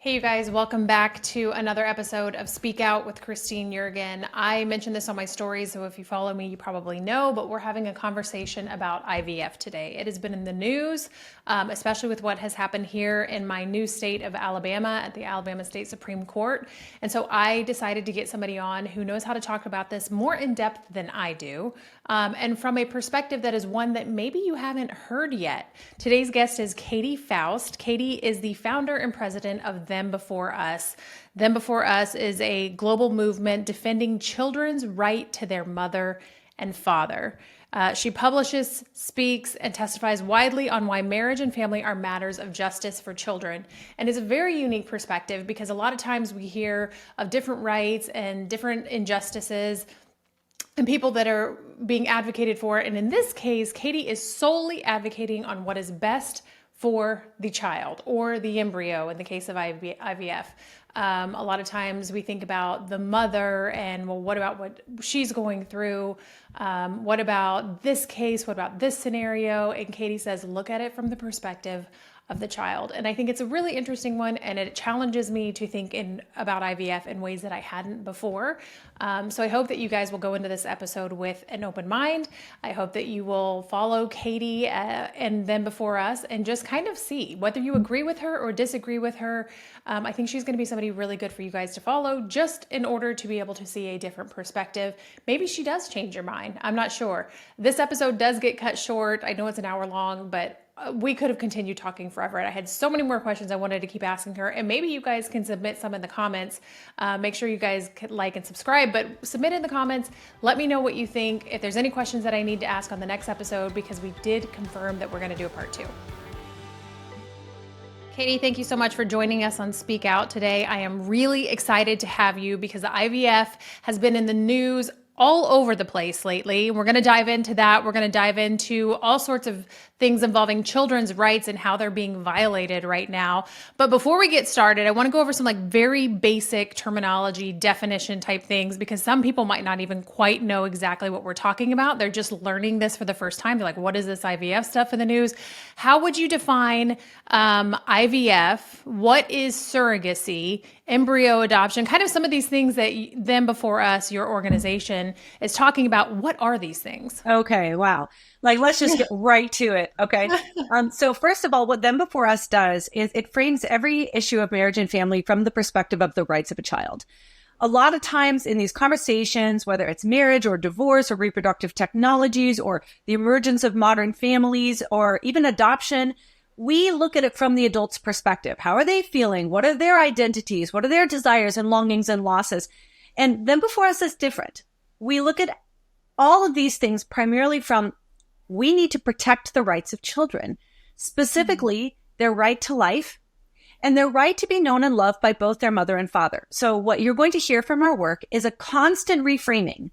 Hey, you guys, welcome back to another episode of Speak Out with Christine Jurgen. I mentioned this on my stories, so if you follow me, you probably know, but we're having a conversation about IVF today. It has been in the news, especially with what has happened here in my new state of Alabama at the Alabama State Supreme Court. And so I decided to get somebody on who knows how to talk about this more in depth than I do, and from a perspective that is one that maybe you haven't heard yet. Today's guest is Katy Faust. Katy is the founder and president of Them Before Us. Them Before Us is a global movement defending children's right to their mother and father. She publishes, speaks, and testifies widely on why marriage and family are matters of justice for children. And it's a very unique perspective because a lot of times we hear of different rights and different injustices and people that are being advocated for. And in this case, Katy is solely advocating on what is best for the child or the embryo in the case of IVF. A lot of times we think about the mother and, well, what about what she's going through? What about this case? What about this scenario? And Katy says, look at it from the perspective of the child. And I think it's a really interesting one, and it challenges me to think about IVF in ways that I hadn't before. So I hope that you guys will go into this episode with an open mind. I hope that you will follow Katy and Them Before Us and just kind of see whether you agree with her or disagree with her. I think she's going to be somebody really good for you guys to follow just in order to be able to see a different perspective. Maybe she does change your mind. I'm not sure. This episode does get cut short. I know it's an hour long, but we could have continued talking forever. I had so many more questions I wanted to keep asking her, and maybe you guys can submit some in the comments. Make sure you guys like and subscribe, but submit in the comments. Let me know what you think. If there's any questions that I need to ask on the next episode, because we did confirm that we're going to do a part 2. Katy, thank you so much for joining us on Speak Out today. I am really excited to have you because the IVF has been in the news all over the place lately. We're going to dive into that. We're going to dive into all sorts of things involving children's rights and how they're being violated right now. But before we get started, I want to go over some very basic terminology, definition type things, because some people might not even quite know exactly what we're talking about. They're just learning this for the first time. They're like, what is this IVF stuff in the news? How would you define IVF? What is surrogacy? Embryo adoption? Kind of some of these things that Them Before Us, your organization, is talking about. What are these things? Okay, wow. Let's just get right to it. Okay. So first of all, what Them Before Us does is it frames every issue of marriage and family from the perspective of the rights of a child. A lot of times in these conversations, whether it's marriage or divorce or reproductive technologies or the emergence of modern families or even adoption, we look at it from the adult's perspective. How are they feeling? What are their identities? What are their desires and longings and losses? And Them Before Us is different. We look at all of these things primarily from, we need to protect the rights of children, specifically their right to life and their right to be known and loved by both their mother and father. So what you're going to hear from our work is a constant reframing.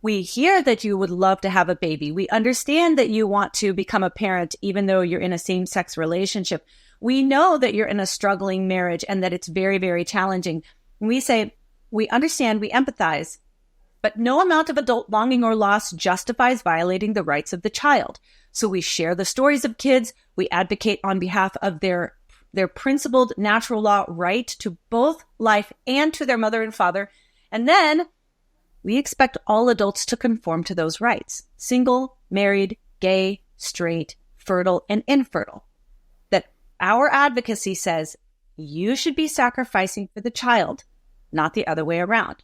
We hear that you would love to have a baby. We understand that you want to become a parent, even though you're in a same-sex relationship. We know that you're in a struggling marriage and that it's very, very challenging. We say, we understand, we empathize, but no amount of adult longing or loss justifies violating the rights of the child. So we share the stories of kids. We advocate on behalf of their principled natural law right to both life and to their mother and father. And then we expect all adults to conform to those rights: single, married, gay, straight, fertile, and infertile. That our advocacy says you should be sacrificing for the child, not the other way around.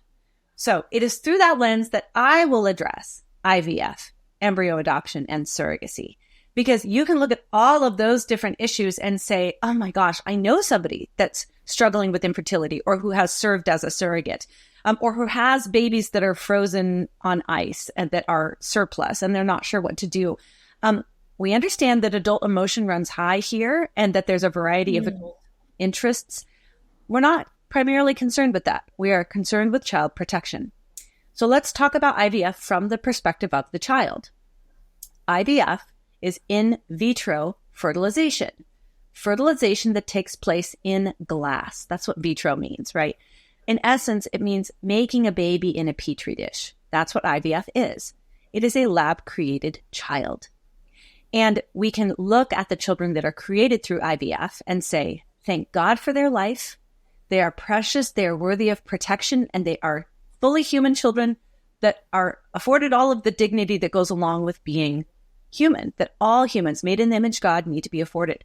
So it is through that lens that I will address IVF, embryo adoption, and surrogacy, because you can look at all of those different issues and say, oh my gosh, I know somebody that's struggling with infertility or who has served as a surrogate, or who has babies that are frozen on ice and that are surplus and they're not sure what to do. We understand that adult emotion runs high here and that there's a variety of adult interests. We're not primarily concerned with that. We are concerned with child protection. So let's talk about IVF from the perspective of the child. IVF is in vitro fertilization. Fertilization that takes place in glass. That's what vitro means, right? In essence, it means making a baby in a petri dish. That's what IVF is. It is a lab-created child. And we can look at the children that are created through IVF and say, thank God for their life. They are precious, they are worthy of protection, and they are fully human children that are afforded all of the dignity that goes along with being human, that all humans made in the image of God need to be afforded.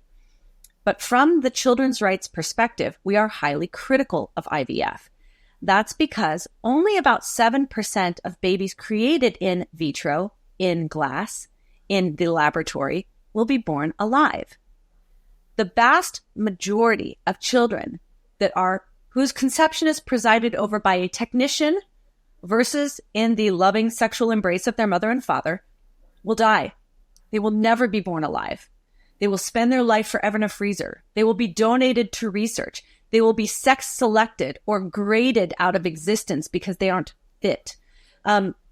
But from the children's rights perspective, we are highly critical of IVF. That's because only about 7% of babies created in vitro, in glass, in the laboratory, will be born alive. The vast majority of children whose conception is presided over by a technician versus in the loving sexual embrace of their mother and father will die. They will never be born alive. They will spend their life forever in a freezer. They will be donated to research. They will be sex selected or graded out of existence because they aren't fit.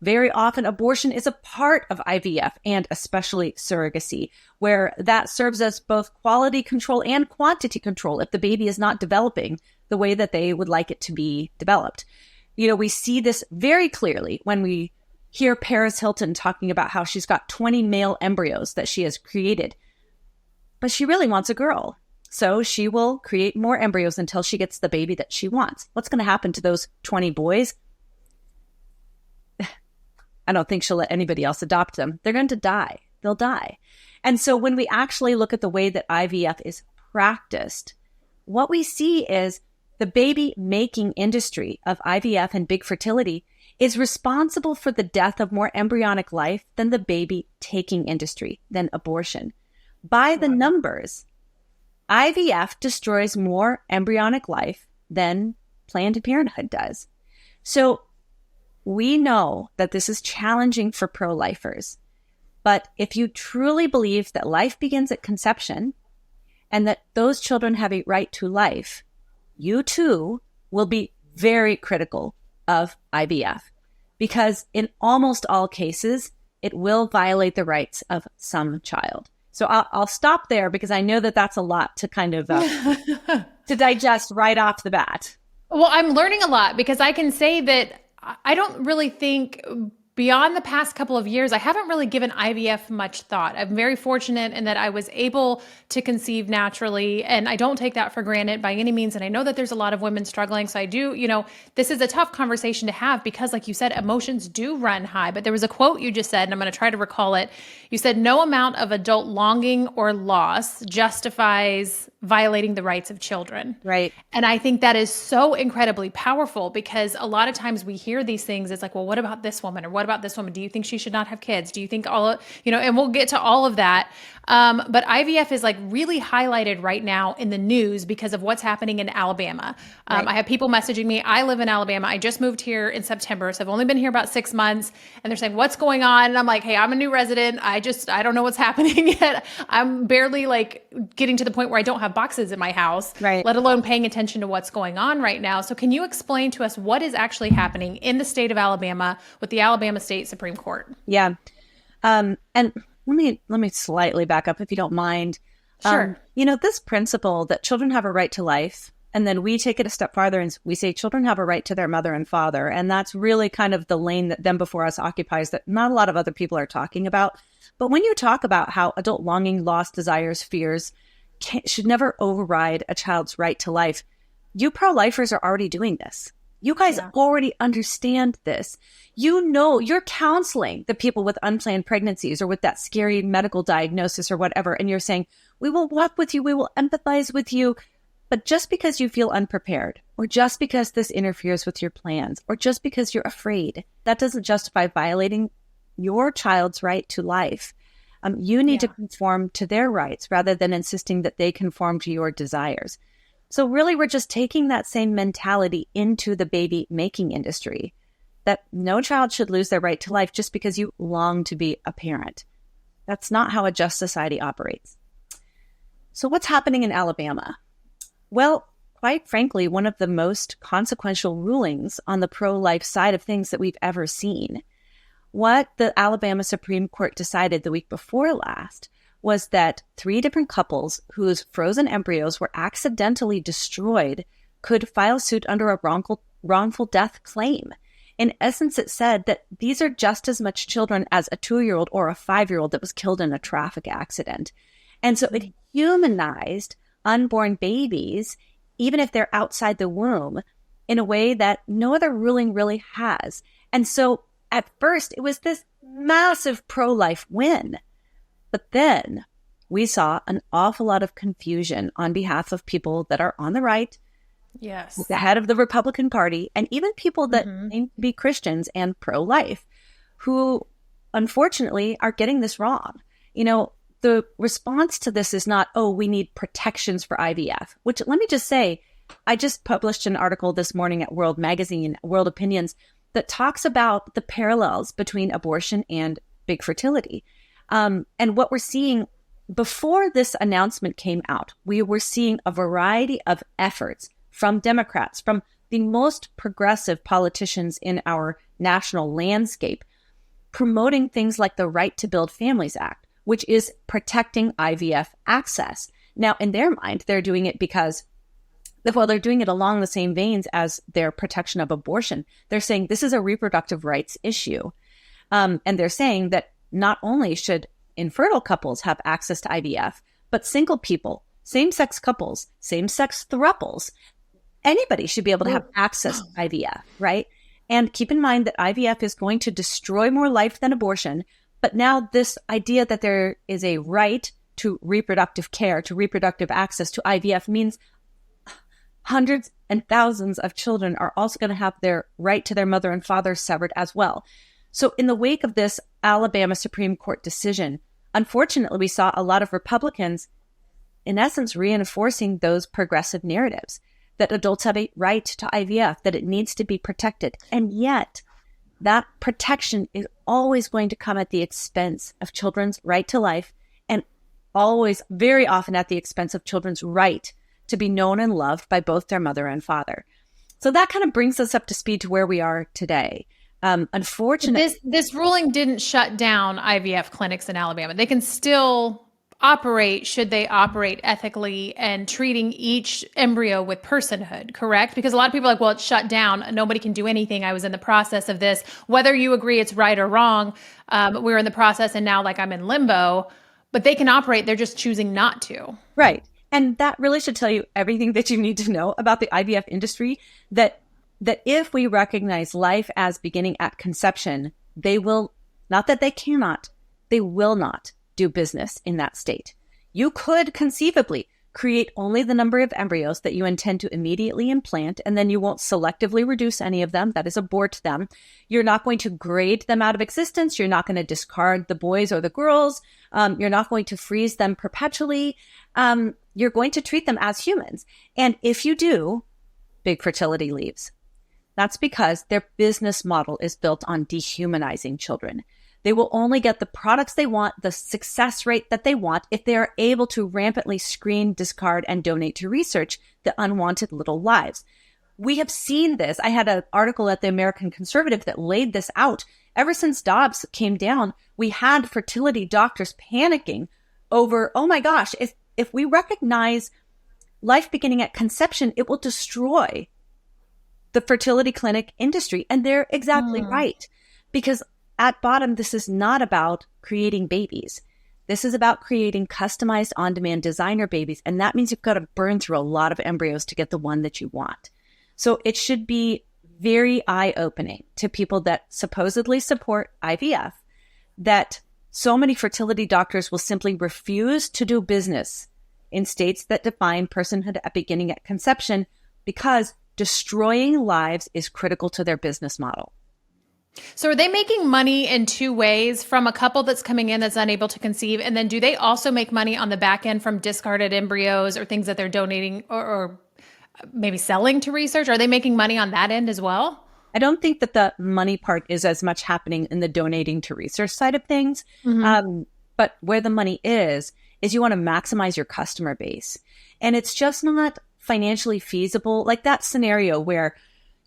Very often abortion is a part of IVF and especially surrogacy, where that serves as both quality control and quantity control if the baby is not developing the way that they would like it to be developed. We see this very clearly when we hear Paris Hilton talking about how she's got 20 male embryos that she has created, but she really wants a girl. So she will create more embryos until she gets the baby that she wants. What's going to happen to those 20 boys? I don't think she'll let anybody else adopt them. They're going to die. They'll die. And so when we actually look at the way that IVF is practiced, what we see is the baby making industry of IVF and big fertility is responsible for the death of more embryonic life than the baby taking industry, than abortion. By the numbers, IVF destroys more embryonic life than Planned Parenthood does. So we know that this is challenging for pro-lifers, but if you truly believe that life begins at conception and that those children have a right to life, you too will be very critical of IVF, because in almost all cases, it will violate the rights of some child. So I'll stop there because I know that that's a lot to kind of to digest right off the bat. Well, I'm learning a lot because I can say that I don't really think beyond the past couple of years, I haven't really given IVF much thought. I'm very fortunate in that I was able to conceive naturally, and I don't take that for granted by any means. And I know that there's a lot of women struggling. So I do, this is a tough conversation to have because, like you said, emotions do run high. But there was a quote you just said, and I'm going to try to recall it. You said, "No amount of adult longing or loss justifies violating the rights of children." Right. And I think that is so incredibly powerful because a lot of times we hear these things. It's like, well, what about this woman? Or what about this woman? Do you think she should not have kids? Do you think and we'll get to all of that. But IVF is like really highlighted right now in the news because of what's happening in Alabama. Right. I have people messaging me. I live in Alabama. I just moved here in September. So I've only been here about 6 months, and they're saying, what's going on? And I'm like, hey, I'm a new resident. I don't know what's happening yet. I'm barely getting to the point where I don't have boxes in my house, right, let alone paying attention to what's going on right now. So can you explain to us what is actually happening in the state of Alabama with the Alabama State Supreme Court? Yeah. And let me slightly back up if you don't mind. Sure. This principle that children have a right to life, and then we take it a step farther and we say children have a right to their mother and father. And that's really kind of the lane that Them Before Us occupies that not a lot of other people are talking about. But when you talk about how adult longing, loss, desires, fears should never override a child's right to life, you pro-lifers are already doing this. You guys already understand this. You're counseling the people with unplanned pregnancies or with that scary medical diagnosis or whatever. And you're saying, we will walk with you. We will empathize with you. But just because you feel unprepared, or just because this interferes with your plans, or just because you're afraid, that doesn't justify violating your child's right to life. You need to conform to their rights rather than insisting that they conform to your desires. So really, we're just taking that same mentality into the baby making industry, that no child should lose their right to life just because you long to be a parent. That's not how a just society operates. So what's happening in Alabama? Well, quite frankly, one of the most consequential rulings on the pro-life side of things that we've ever seen. What the Alabama Supreme Court decided the week before last was that 3 different couples whose frozen embryos were accidentally destroyed could file suit under a wrongful death claim. In essence, it said that these are just as much children as a 2-year-old or a 5-year-old that was killed in a traffic accident. And so it humanized unborn babies even if they're outside the womb, in a way that no other ruling really has. And so at first, it was this massive pro-life win. But then we saw an awful lot of confusion on behalf of people that are on the right, yes, the head of the Republican Party, and even people that claim to be Christians and pro-life, who unfortunately are getting this wrong. You know, the response to this is not, oh, we need protections for IVF, which, let me just say, I just published an article this morning at World Magazine, World Opinions, that talks about the parallels between abortion and big fertility. And what we're seeing before this announcement came out, we were seeing a variety of efforts from Democrats, from the most progressive politicians in our national landscape, promoting things like the Right to Build Families Act, which is protecting IVF access. Now, in their mind, they're doing it because, well, they're doing it along the same veins as their protection of abortion. They're saying this is a reproductive rights issue. And they're saying that not only should infertile couples have access to IVF, but single people, same-sex couples, same-sex throuples, anybody should be able to have access to IVF, right? And keep in mind that IVF is going to destroy more life than abortion. But now this idea that there is a right to reproductive care, to reproductive access to IVF means hundreds and thousands of children are also going to have their right to their mother and father severed as well. So in the wake of this Alabama Supreme Court decision, unfortunately, we saw a lot of Republicans, in essence, reinforcing those progressive narratives that adults have a right to IVF, that it needs to be protected. And yet, that protection is always going to come at the expense of children's right to life, and always, very often, at the expense of children's right to be known and loved by both their mother and father. So that kind of brings us up to speed to where we are today. Unfortunately, this ruling didn't shut down IVF clinics in Alabama. They can still operate should they operate ethically and treating each embryo with personhood, correct? Because a lot of people are like, well, it's shut down. Nobody can do anything. I was in the process of this. Whether you agree it's right or wrong, we're in the process and now like I'm in limbo, but they can operate. They're just choosing not to. Right. And that really should tell you everything that you need to know about the IVF industry, that if we recognize life as beginning at conception, they will, not that they cannot, they will not do business in that state. You could conceivably create only the number of embryos that you intend to immediately implant, and then you won't selectively reduce any of them, that is, abort them. You're not going to grade them out of existence. You're not going to discard the boys or the girls. You're not going to freeze them perpetually. You're going to treat them as humans. And if you do, big fertility leaves. That's because their business model is built on dehumanizing children. They will only get the products they want, the success rate that they want, if they are able to rampantly screen, discard, and donate to research the unwanted little lives. We have seen this. I had an article at the American Conservative that laid this out. Ever since Dobbs came down, we had fertility doctors panicking over, oh my gosh, if we recognize life beginning at conception, it will destroy the fertility clinic industry. And they're exactly right. Because at bottom, this is not about creating babies. This is about creating customized on-demand designer babies. And that means you've got to burn through a lot of embryos to get the one that you want. So it should be very eye-opening to people that supposedly support IVF, that so many fertility doctors will simply refuse to do business in states that define personhood at beginning at conception, because destroying lives is critical to their business model. So are they making money in two ways, from a couple that's coming in that's unable to conceive? And then do they also make money on the back end from discarded embryos or things that they're donating or maybe selling to research? Are they making money on that end as well? I don't think that the money part is as much happening in the donating to research side of things. But where the money is you want to maximize your customer base. And it's just not financially feasible. Like that scenario where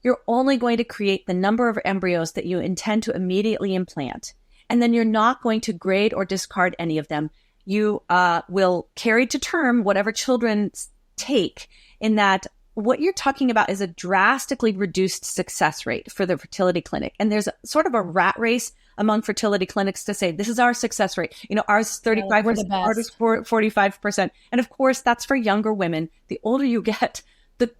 you're only going to create the number of embryos that you intend to immediately implant, and then you're not going to grade or discard any of them. You will carry to term whatever children take, in that what you're talking about is a drastically reduced success rate for the fertility clinic. And there's sort of a rat race among fertility clinics to say, this is our success rate. You know, ours is 35%, ours is 45%. And of course, that's for younger women. The older you get, the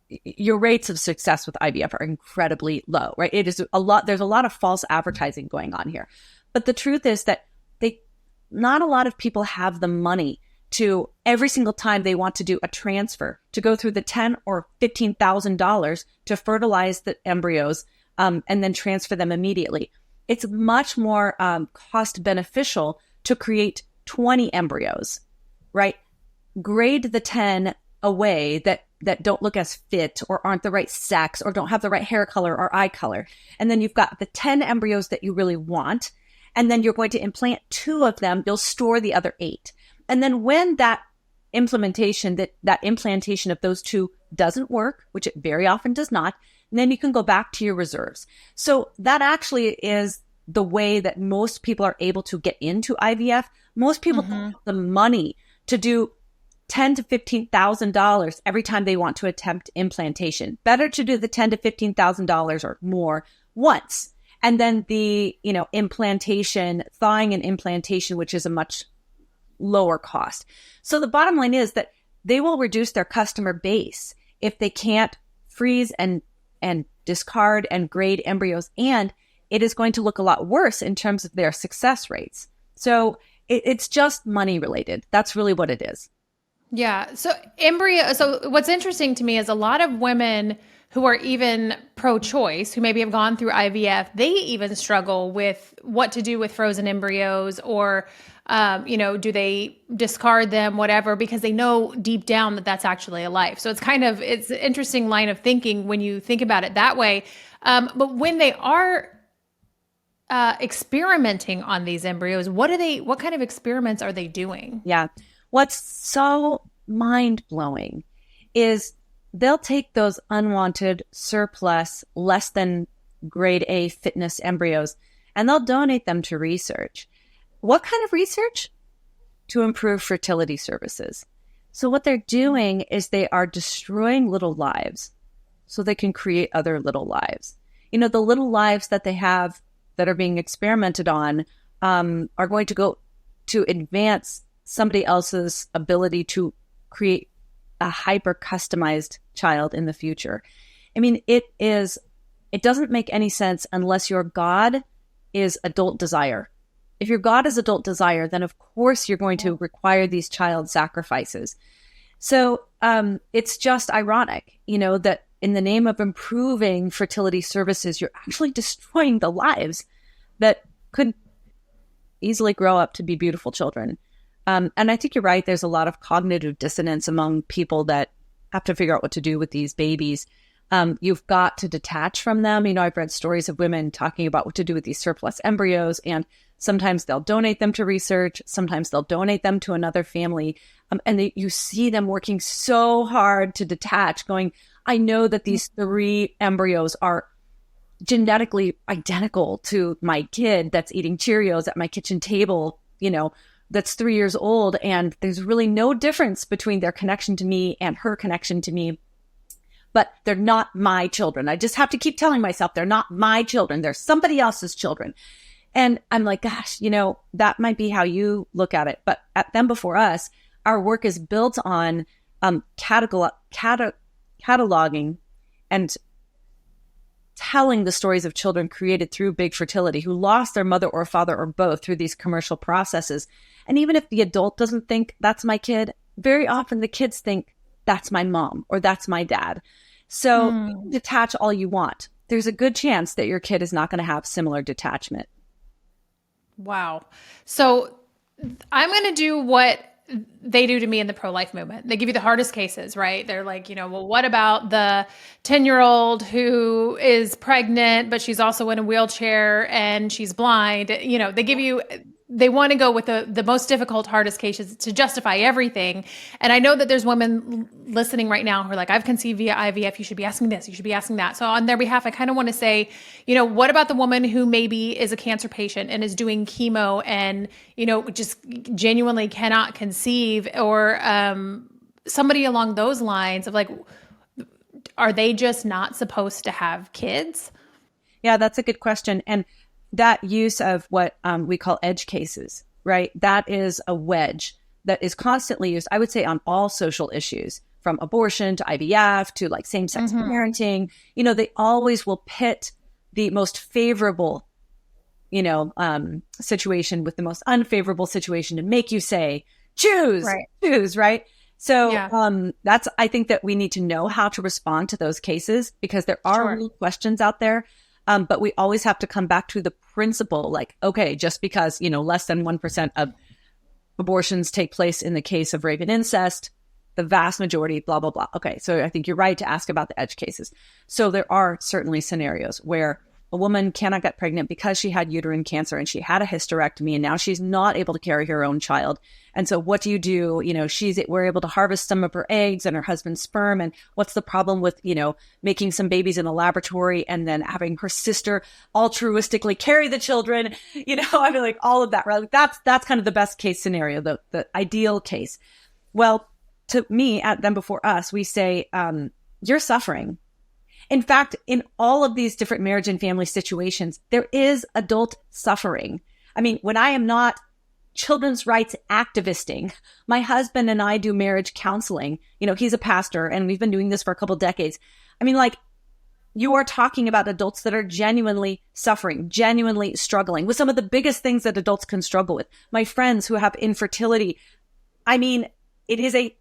your rates of success with IVF are incredibly low, right? It is a lot. There's a lot of false advertising going on here. But the truth is that not a lot of people have the money to, every single time they want to do a transfer, to go through the $10,000 or $15,000 to fertilize the embryos and then transfer them immediately. It's much more cost beneficial to create 20 embryos, right? Grade the 10 away that don't look as fit or aren't the right sex or don't have the right hair color or eye color. And then you've got the 10 embryos that you really want. And then you're going to implant 2 of them. You'll store the other 8. And then when that implantation of those 2 doesn't work, which it very often does not, then you can go back to your reserves. So that actually is the way that most people are able to get into IVF. Most people don't have the money to do $10,000 to $15,000 every time they want to attempt implantation. Better to do the $10,000 to $15,000 or more once. And then the, implantation, thawing and implantation, which is a much lower cost. So the bottom line is that they will reduce their customer base if they can't freeze and discard and grade embryos. And it is going to look a lot worse in terms of their success rates. So it's just money related. That's really what it is. Yeah. So what's interesting to me is a lot of women who are even pro-choice, who maybe have gone through IVF, they even struggle with what to do with frozen embryos or, do they discard them, whatever, because they know deep down that that's actually a life. So it's an interesting line of thinking when you think about it that way. But when they are experimenting on these embryos, what kind of experiments are they doing? Yeah. What's so mind-blowing is they'll take those unwanted surplus, less than grade A fitness embryos, and they'll donate them to research. What kind of research? To improve fertility services. So what they're doing is they are destroying little lives so they can create other little lives. The little lives that they have that are being experimented on are going to go to advance somebody else's ability to create a hyper customized child in the future. I mean, it doesn't make any sense unless your God is adult desire. If your God is adult desire, then of course you're going to require these child sacrifices. So it's just ironic, that in the name of improving fertility services, you're actually destroying the lives that could easily grow up to be beautiful children. And I think you're right. There's a lot of cognitive dissonance among people that have to figure out what to do with these babies. You've got to detach from them. I've read stories of women talking about what to do with these surplus embryos, and sometimes they'll donate them to research. Sometimes they'll donate them to another family. You see them working so hard to detach, going, I know that these 3 embryos are genetically identical to my kid that's eating Cheerios at my kitchen table, that's 3 years old. And there's really no difference between their connection to me and her connection to me. But they're not my children. I just have to keep telling myself they're not my children. They're somebody else's children. And I'm like, gosh, that might be how you look at it. But at Them Before Us, our work is built on cataloging and telling the stories of children created through big fertility who lost their mother or father or both through these commercial processes. And even if the adult doesn't think that's my kid, very often the kids think that's my mom or that's my dad. So detach all you want. There's a good chance that your kid is not going to have similar detachment. Wow. So I'm going to do what they do to me in the pro-life movement. They give you the hardest cases, right? They're like, well, what about the 10-year-old who is pregnant, but she's also in a wheelchair and she's blind? They want to go with the most difficult, hardest cases to justify everything. And I know that there's women listening right now who are like, I've conceived via IVF. You should be asking this. You should be asking that. So on their behalf, I kind of want to say, what about the woman who maybe is a cancer patient and is doing chemo and, just genuinely cannot conceive, or somebody along those lines of like, are they just not supposed to have kids? Yeah, that's a good question. And that use of what we call edge cases, right? That is a wedge that is constantly used, I would say, on all social issues, from abortion to IVF to like same-sex parenting, they always will pit the most favorable, situation with the most unfavorable situation to make you say, choose, right? So I think that we need to know how to respond to those cases because there are real questions out there. But we always have to come back to the principle, like, okay, just because, less than 1% of abortions take place in the case of rape and incest, the vast majority, blah, blah, blah. Okay, so I think you're right to ask about the edge cases. So there are certainly scenarios where a woman cannot get pregnant because she had uterine cancer and she had a hysterectomy and now she's not able to carry her own child. And so what do you do? We're able to harvest some of her eggs and her husband's sperm. And what's the problem with, making some babies in a laboratory and then having her sister altruistically carry the children? I mean, like all of that, right? That's kind of the best case scenario, the ideal case. Well, to me, at Them Before Us, we say, you're suffering. In fact, in all of these different marriage and family situations, there is adult suffering. I mean, when I am not children's rights activisting, my husband and I do marriage counseling. He's a pastor and we've been doing this for a couple decades. I mean, like, you are talking about adults that are genuinely suffering, genuinely struggling with some of the biggest things that adults can struggle with. My friends who have infertility, I mean, it is a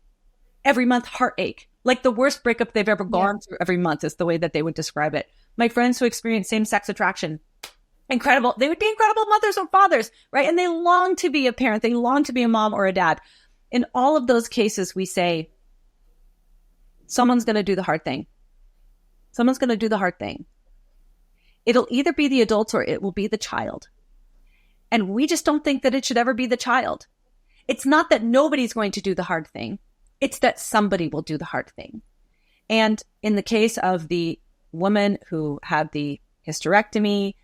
every month heartache. Like the worst breakup they've ever gone through every month is the way that they would describe it. My friends who experience same-sex attraction, incredible. They would be incredible mothers or fathers, right? And they long to be a parent. They long to be a mom or a dad. In all of those cases, we say, someone's going to do the hard thing. Someone's going to do the hard thing. It'll either be the adults or it will be the child. And we just don't think that it should ever be the child. It's not that nobody's going to do the hard thing. It's that somebody will do the hard thing. And in the case of the woman who had the hysterectomy,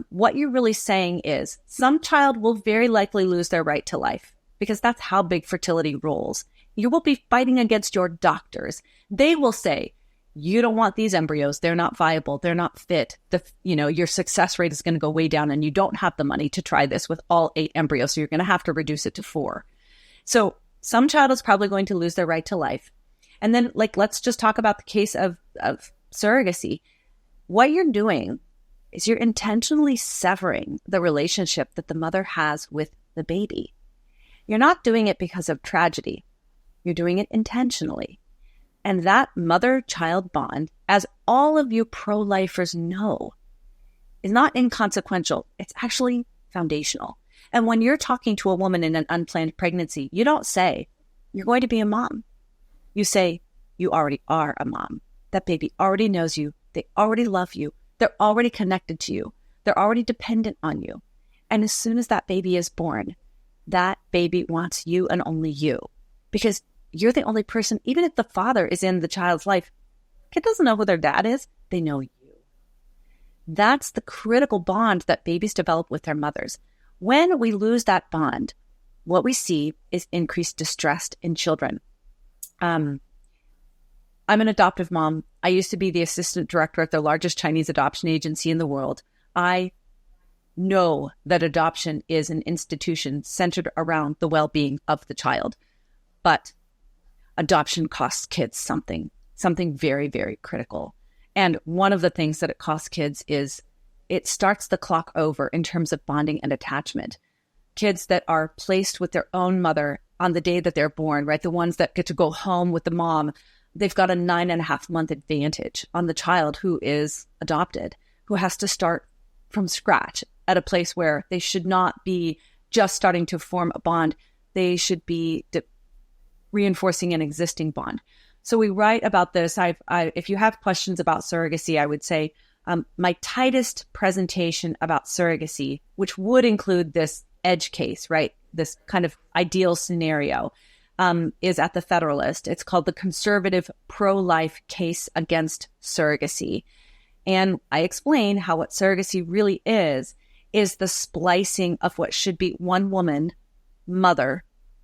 what you're really saying is some child will very likely lose their right to life because that's how big fertility rolls. You will be fighting against your doctors. They will say, you don't want these embryos. They're not viable. They're not fit. Your success rate is going to go way down and you don't have the money to try this with all 8 embryos. So you're going to have to reduce it to 4. So some child is probably going to lose their right to life. And then let's just talk about the case of surrogacy. What you're doing is you're intentionally severing the relationship that the mother has with the baby. You're not doing it because of tragedy. You're doing it intentionally. And that mother-child bond, as all of you pro-lifers know, is not inconsequential. It's actually foundational. And when you're talking to a woman in an unplanned pregnancy, you don't say, you're going to be a mom. You say, you already are a mom. That baby already knows you. They already love you. They're already connected to you. They're already dependent on you. And as soon as that baby is born, that baby wants you and only you. Because you're the only person, even if the father is in the child's life, kid doesn't know who their dad is. They know you. That's the critical bond that babies develop with their mothers. When we lose that bond, what we see is increased distress in children. I'm an adoptive mom. I used to be the assistant director at the largest Chinese adoption agency in the world. I know that adoption is an institution centered around the well-being of the child. But adoption costs kids something very, very critical. And one of the things that it costs kids is it starts the clock over in terms of bonding and attachment. Kids that are placed with their own mother on the day that they're born, right? The ones that get to go home with the mom, they've got a 9.5-month advantage on the child who is adopted, who has to start from scratch at a place where they should not be just starting to form a bond. They should be reinforcing an existing bond. So we write about this. If you have questions about surrogacy, I would say my tightest presentation about surrogacy, which would include this edge case, right? This kind of ideal scenario, is at the Federalist. It's called the Conservative Pro-Life Case Against Surrogacy. And I explain how what surrogacy really is the splicing of what should be one woman, mother,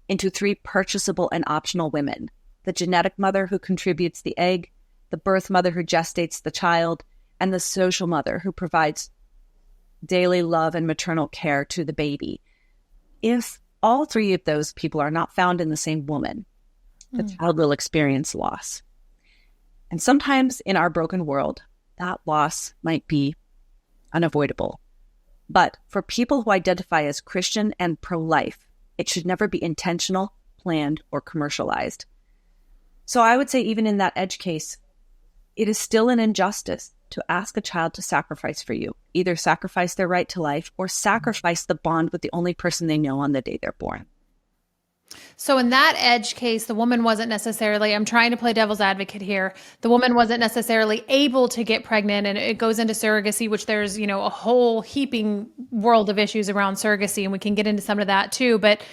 into 3 purchasable and optional women: the genetic mother who contributes the egg, the birth mother who gestates the child, and the social mother who provides daily love and maternal care to the baby. If all 3 of those people are not found in the same woman, the child will experience loss. And sometimes in our broken world, that loss might be unavoidable. But for people who identify as Christian and pro-life, it should never be intentional, planned, or commercialized. So I would say even in that edge case, it is still an injustice to ask a child to sacrifice for you, either sacrifice their right to life or sacrifice the bond with the only person they know on the day they're born. So in that edge case, the woman wasn't necessarily, I'm trying to play devil's advocate here, the woman wasn't necessarily able to get pregnant, and it goes into surrogacy, which there's, a whole heaping world of issues around surrogacy, and we can get into some of that too. But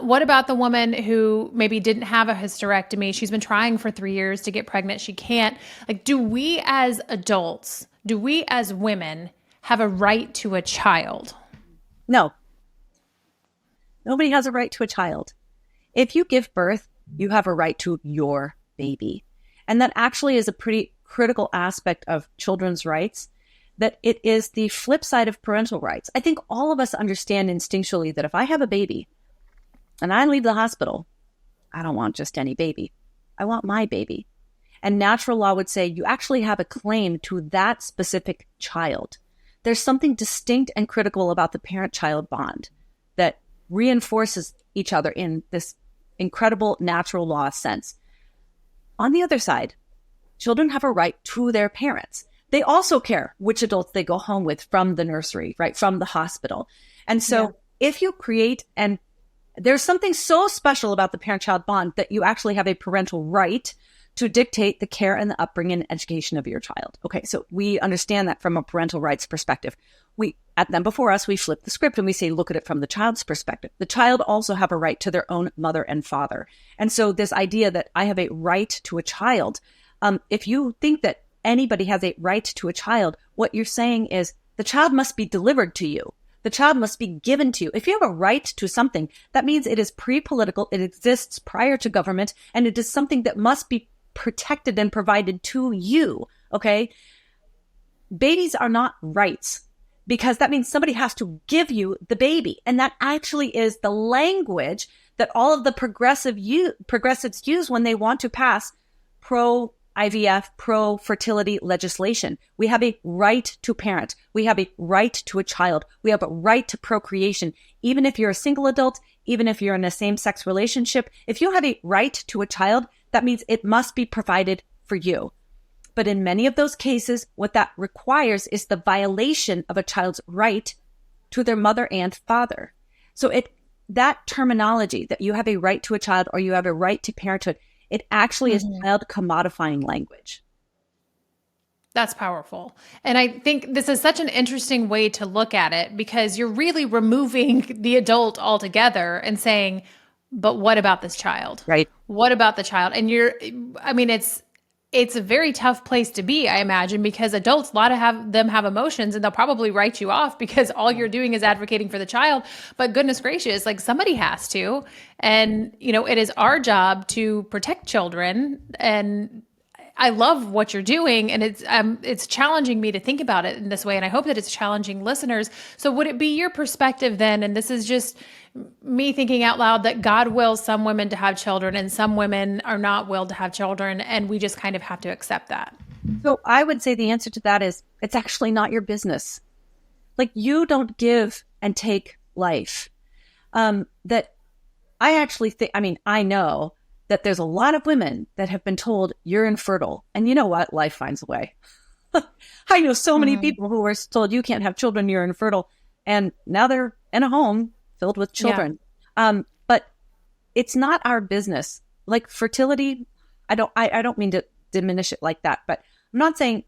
what about the woman who maybe didn't have a hysterectomy? She's been trying for 3 years to get pregnant. She can't. Like, do we as adults, do we as women have a right to a child? No. Nobody has a right to a child. If you give birth, you have a right to your baby. And that actually is a pretty critical aspect of children's rights, that it is the flip side of parental rights. I think all of us understand instinctually that if I have a baby and I leave the hospital, I don't want just any baby. I want my baby. And natural law would say you actually have a claim to that specific child. There's something distinct and critical about the parent-child bond that reinforces each other in this incredible natural law sense. On the other side, children have a right to their parents. They also care which adults they go home with from the nursery, right, from the hospital. And so if you create, and there's something so special about the parent-child bond that you actually have a parental right to dictate the care and the upbringing and education of your child. Okay, so we understand that from a parental rights perspective. At them before us, we flip the script and we say, look at it from the child's perspective. The child also have a right to their own mother and father. And so this idea that I have a right to a child, if you think that anybody has a right to a child, what you're saying is the child must be delivered to you. The child must be given to you. If you have a right to something, that means it is pre-political, it exists prior to government, and it is something that must be protected and provided to you, okay? Babies are not rights, because that means somebody has to give you the baby. And that actually is the language that all of the progressives use when they want to pass pro-IVF, pro-fertility legislation. We have a right to parent. We have a right to a child. We have a right to procreation. Even if you're a single adult, even if you're in a same-sex relationship, if you have a right to a child, that means it must be provided for you. But in many of those cases, what that requires is the violation of a child's right to their mother and father. So that terminology that you have a right to a child or you have a right to parenthood, it actually is child commodifying language. That's powerful. And I think this is such an interesting way to look at it, because you're really removing the adult altogether and saying, but what about this child? Right. What about the child? And it's a very tough place to be, I imagine, because adults, a lot of them have emotions, and they'll probably write you off because all you're doing is advocating for the child. But goodness gracious, like, somebody has to. And, it is our job to protect children. And I love what you're doing, and it's challenging me to think about it in this way. And I hope that it's challenging listeners. So would it be your perspective then, and this is just me thinking out loud, that God wills some women to have children and some women are not willed to have children, and we just kind of have to accept that? So I would say the answer to that is it's actually not your business. Like, you don't give and take life. That I actually think, I know that there's a lot of women that have been told you're infertile. And you know what? Life finds a way. I know so many people who were told you can't have children, you're infertile. And now they're in a home filled with children. Yeah. But it's not our business. Like, fertility, I don't mean to diminish it like that, but I'm not saying,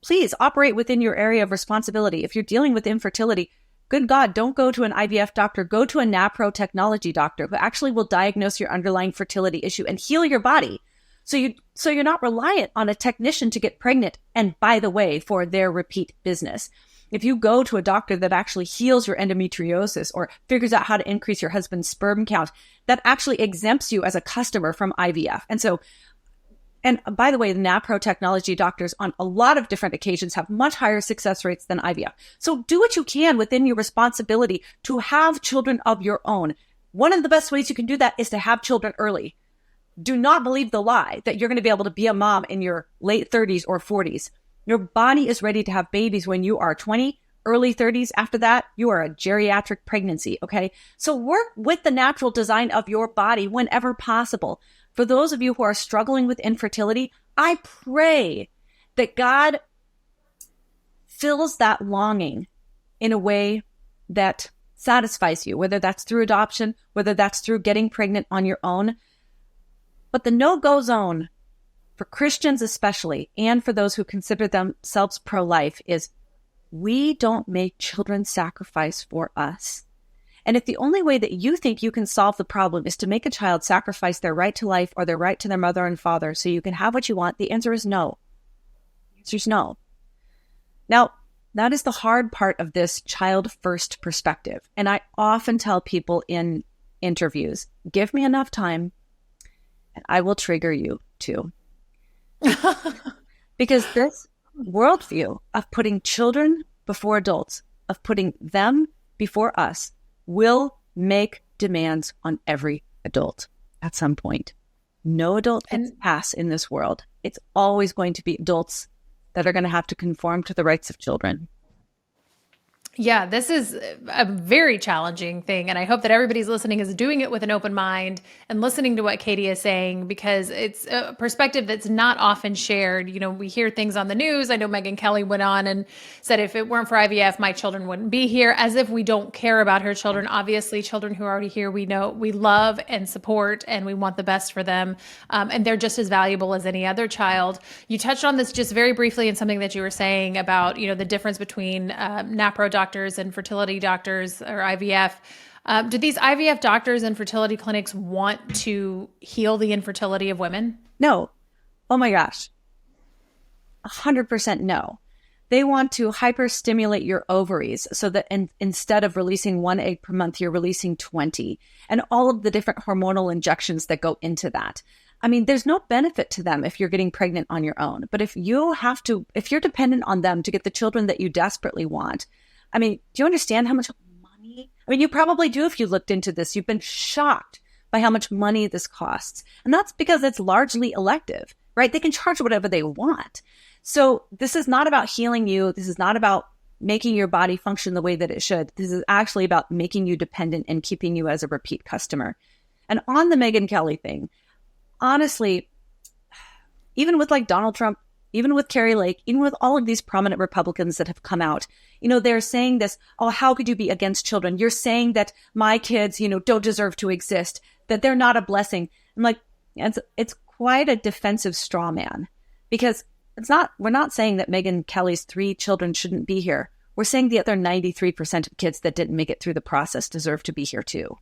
please operate within your area of responsibility. If you're dealing with infertility, good God, don't go to an IVF doctor, go to a NAPRO technology doctor who actually will diagnose your underlying fertility issue and heal your body. So you're not reliant on a technician to get pregnant. And by the way, for their repeat business. If you go to a doctor that actually heals your endometriosis or figures out how to increase your husband's sperm count, that actually exempts you as a customer from IVF. And by the way, the NAPRO technology doctors on a lot of different occasions have much higher success rates than IVF. So do what you can within your responsibility to have children of your own. One of the best ways you can do that is to have children early. do not believe the lie that you're going to be able to be a mom in your late 30s or 40s. Your body is ready to have babies when you are 20, early 30s. After that, you are a geriatric pregnancy, okay? So work with the natural design of your body whenever possible. For those of you who are struggling with infertility, I pray that God fills that longing in a way that satisfies you, whether that's through adoption, whether that's through getting pregnant on your own. But the no-go zone for Christians especially, and for those who consider themselves pro-life, is we don't make children sacrifice for us. And if the only way that you think you can solve the problem is to make a child sacrifice their right to life or their right to their mother and father so you can have what you want, the answer is no. The answer is no. Now, that is the hard part of this child-first perspective. And I often tell people in interviews, give me enough time and I will trigger you too. Because this worldview of putting children before adults, of putting them before us, will make demands on every adult at some point. No adult can pass in this world. It's always going to be adults that are going to have to conform to the rights of children. Yeah, this is a very challenging thing. And I hope that everybody's listening is doing it with an open mind and listening to what Katy is saying, because it's a perspective that's not often shared. You know, we hear things on the news. I know Megyn Kelly went on and said, if it weren't for IVF, my children wouldn't be here, as if we don't care about her children. Obviously, children who are already here, we know we love and support, and we want the best for them. And they're just as valuable as any other child. You touched on this just very briefly in something that you were saying about, you know, the difference between NAPRO doctors and fertility doctors or IVF. Do these IVF doctors and fertility clinics want to heal the infertility of women? No. Oh my gosh. 100% no. They want to hyperstimulate your ovaries so that instead of releasing 1 egg per month, you're releasing 20, and all of the different hormonal injections that go into that. I mean, there's no benefit to them if you're getting pregnant on your own. But if you're dependent on them to get the children that you desperately want, I mean, do you understand how much money? I mean, you probably do if you looked into this. You've been shocked by how much money this costs. And that's because it's largely elective, right? They can charge whatever they want. So this is not about healing you. This is not about making your body function the way that it should. This is actually about making you dependent and keeping you as a repeat customer. And on the Megyn Kelly thing, honestly, even with like Donald Trump, even with Carrie Lake, even with all of these prominent Republicans that have come out, you know, they're saying this, oh, how could you be against children? You're saying that my kids, you know, don't deserve to exist, that they're not a blessing. I'm like, it's quite a defensive straw man, because we're not saying that Megyn Kelly's 3 children shouldn't be here. We're saying the other 93% of kids that didn't make it through the process deserve to be here too.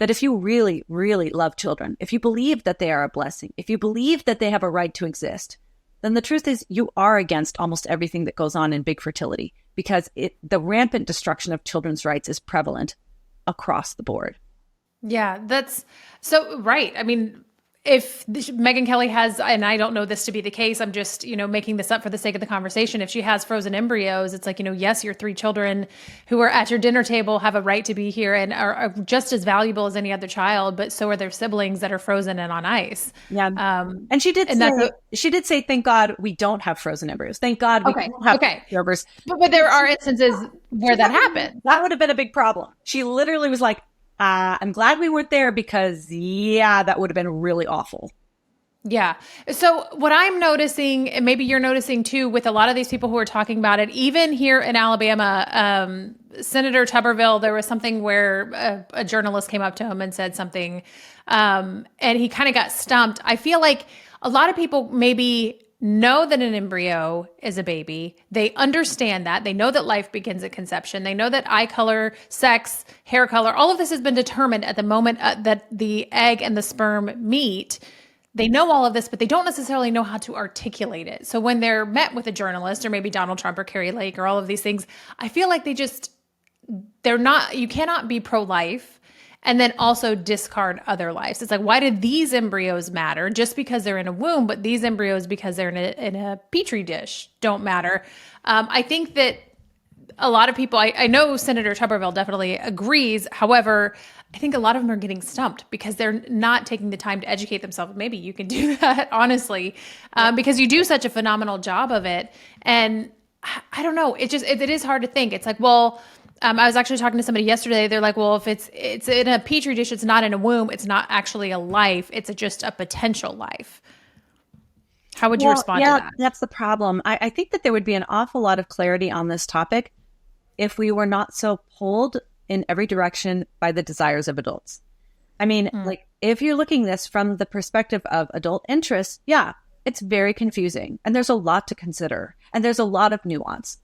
That if you really, really love children, if you believe that they are a blessing, if you believe that they have a right to exist, then the truth is you are against almost everything that goes on in big fertility, because the rampant destruction of children's rights is prevalent across the board. Yeah, that's so right. I mean, if Megyn Kelly has, and I don't know this to be the case, I'm just, you know, making this up for the sake of the conversation. If she has frozen embryos, it's like, you know, yes, your 3 children who are at your dinner table have a right to be here and are just as valuable as any other child, but so are their siblings that are frozen and on ice. Yeah. And she did say, thank God we don't have frozen embryos. Thank God we don't have embryos. But there are instances where that happens. That would have been a big problem. She literally was like, I'm glad we weren't there, because yeah, that would have been really awful. Yeah. So what I'm noticing, and maybe you're noticing too, with a lot of these people who are talking about it, even here in Alabama, Senator Tuberville, there was something where a journalist came up to him and said something, and he kind of got stumped. I feel like a lot of people maybe know that an embryo is a baby. They understand that. They know that life begins at conception. They know that eye color, sex, hair color, all of this has been determined at the moment that the egg and the sperm meet. They know all of this, but they don't necessarily know how to articulate it. So when they're met with a journalist, or maybe Donald Trump or Carrie Lake or all of these things, I feel like you cannot be pro-life and then also discard other lives. It's like, why did these embryos matter just because they're in a womb, but these embryos because they're in a petri dish don't matter? I think that a lot of people, I know Senator Tuberville definitely agrees. However, I think a lot of them are getting stumped because they're not taking the time to educate themselves. Maybe you can do that, honestly, because you do such a phenomenal job of it. And I don't know, it is hard to think. It's like, well, I was actually talking to somebody yesterday. They're like, well, if it's in a petri dish, it's not in a womb. It's not actually a life. It's just a potential life. How would you respond to that? That's the problem. I think that there would be an awful lot of clarity on this topic if we were not so pulled in every direction by the desires of adults. I mean, like if you're looking this from the perspective of adult interest, yeah, it's very confusing. And there's a lot to consider. And there's a lot of nuance.